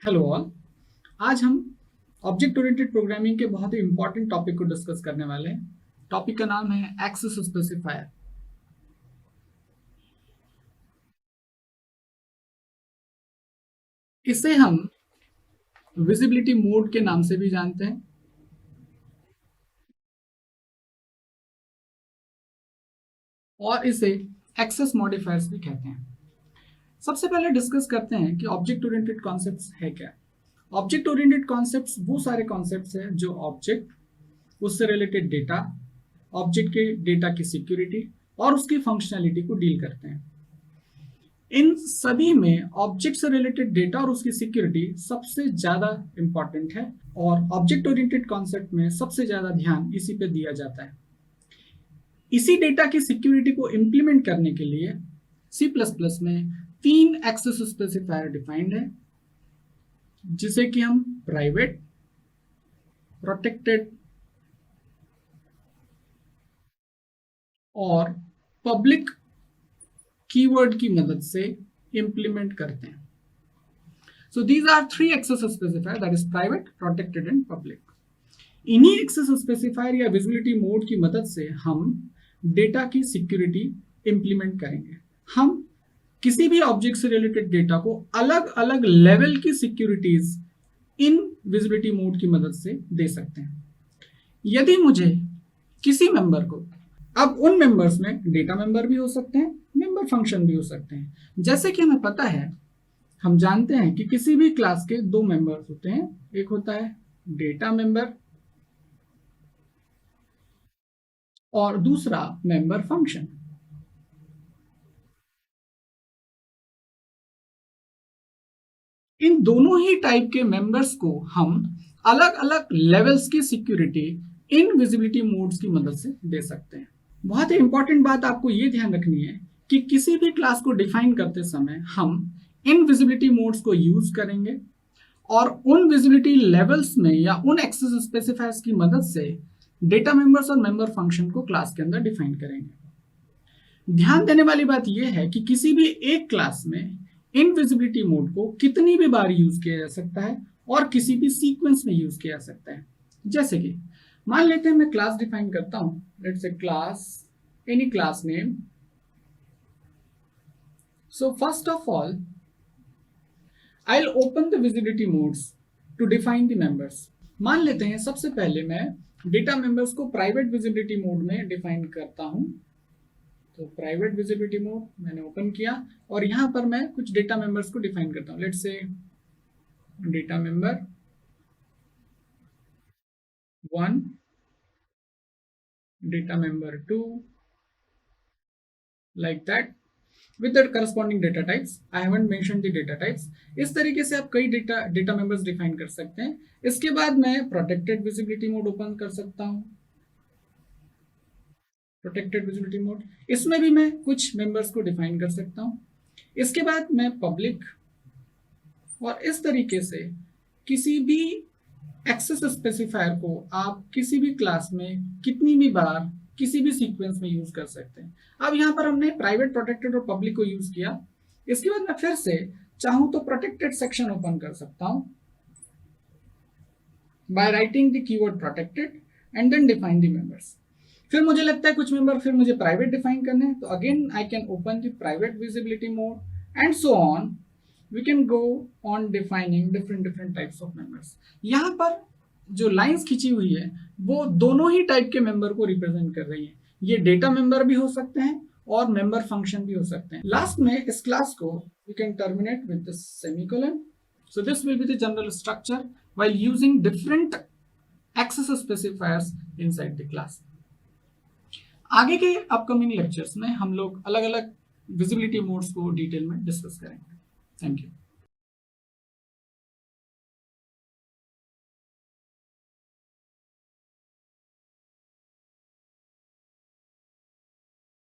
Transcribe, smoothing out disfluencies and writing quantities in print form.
Hello all. आज हम object oriented programming के बहुत ही इंपॉर्टेंट टॉपिक को डिस्कस करने वाले हैं। टॉपिक का नाम है एक्सेस स्पेसिफायर। इसे हम विजिबिलिटी मोड के नाम से भी जानते हैं और इसे एक्सेस मॉडिफायर्स भी कहते हैं। सबसे पहले डिस्कस करते हैं कि ऑब्जेक्ट ओरिएंटेड कॉन्सेप्ट्स है क्या। ऑब्जेक्ट ओरिएंटेड कॉन्सेप्ट्स वो सारे कॉन्सेप्ट्स हैं जो ऑब्जेक्ट, उससे रिलेटेड डेटा, ऑब्जेक्ट के डेटा की सिक्योरिटी और उसकी फंक्शनैलिटी को डील करते हैं। इन सभी में ऑब्जेक्ट से रिलेटेड डेटा और उसकी सिक्योरिटी सबसे ज्यादा इंपॉर्टेंट है और ऑब्जेक्ट ओरिएंटेड कॉन्सेप्ट में सबसे ज्यादा ध्यान इसी पे दिया जाता है। इसी डेटा की सिक्योरिटी को इंप्लीमेंट करने के लिए C++ में 3 एक्सेस स्पेसिफायर डिफाइंड है, जिसे कि हम प्राइवेट, प्रोटेक्टेड और पब्लिक कीवर्ड की मदद से इंप्लीमेंट करते हैं। So these are 3 access specifier, that is private, protected and public. इन्हीं एक्सेस स्पेसिफायर या विजिबिलिटी मोड की मदद से हम डेटा की सिक्योरिटी इंप्लीमेंट करेंगे। हम किसी भी ऑब्जेक्ट से रिलेटेड डेटा को अलग अलग लेवल की सिक्योरिटीज इन विजिबिलिटी मोड की मदद से दे सकते हैं। यदि मुझे किसी मेंबर को, अब उन मेंबर्स में डेटा मेंबर भी हो सकते हैं, मेंबर फंक्शन भी हो सकते हैं। जैसे कि हमें पता है, हम जानते हैं कि किसी भी क्लास के 2 मेंबर्स होते हैं, एक होता है डेटा मेंबर और दूसरा मेंबर फंक्शन। इन दोनों ही टाइप के मेंबर्स को हम अलग अलग लेवल्स की सिक्योरिटी इन विजिबिलिटी मोड्स की मदद से दे सकते हैं। बहुत ही इंपॉर्टेंट बात आपको ये ध्यान रखनी है कि किसी भी क्लास को डिफाइन करते समय हम इन विजिबिलिटी मोड्स को यूज करेंगे और उन विजिबिलिटी लेवल्स में या उन एक्सेस स्पेसिफायर्स की मदद से डेटा मेंबर्स और मेंबर फंक्शन को क्लास के अंदर डिफाइन करेंगे। ध्यान देने वाली बात यह है कि किसी भी एक क्लास में इनविजिबिलिटी मोड को कितनी भी बार यूज किया जा सकता है और किसी भी सीक्वेंस में यूज किया जा सकता है। जैसे कि मान लेते हैं मैं क्लास डिफाइन करता हूं, let's say class, any class name. So first of all I'll open the visibility modes to define the members. मान लेते हैं सबसे पहले मैं डेटा मेंबर्स को प्राइवेट विजिबिलिटी मोड में डिफाइन करता हूं। तो प्राइवेट विजिबिलिटी मोड मैंने ओपन किया और यहां पर मैं कुछ डेटा मेंबर्स को डिफाइन करता हूं। Let's say data member 1, data member 2, like that with the corresponding data types. I haven't mentioned the data types. इस तरीके से आप कई डेटा मेंबर्स डिफाइन कर सकते हैं। इसके बाद मैं प्रोटेक्टेड विजिबिलिटी मोड ओपन कर सकता हूं। प्रोटेक्टेड विजिबिलिटी मोड, इसमें भी मैं कुछ मेंबर्स को डिफाइन कर सकता हूं। इसके बाद मैं पब्लिक, और इस तरीके से किसी भी एक्सेस स्पेसिफायर को आप किसी भी क्लास में कितनी भी बार किसी भी सीक्वेंस में यूज कर सकते हैं। अब यहां पर हमने प्राइवेट, प्रोटेक्टेड और पब्लिक को यूज किया। इसके बाद मैं फिर से चाहूं तो प्रोटेक्टेड सेक्शन ओपन कर सकता हूं by writing the keyword protected and then define the members. फिर मुझे लगता है कुछ मेंबर फिर मुझे प्राइवेट डिफाइन करने हैं, तो again I can open the private visibility mode and so on. We can go on defining different types of members. यहां पर जो लाइंस खींची हुई है वो दोनों ही टाइप के मेंबर को रिप्रेजेंट कर रही है। ये डेटा मेंबर भी हो सकते हैं और मेंबर फंक्शन भी हो सकते हैं। लास्ट में इस क्लास को you can terminate with the semicolon. So this will be the general structure while using different access specifiers inside the class. आगे के अपकमिंग लेक्चर्स में हम लोग अलग अलग विजिबिलिटी मोड्स को डिटेल में डिस्कस करेंगे। Thank you.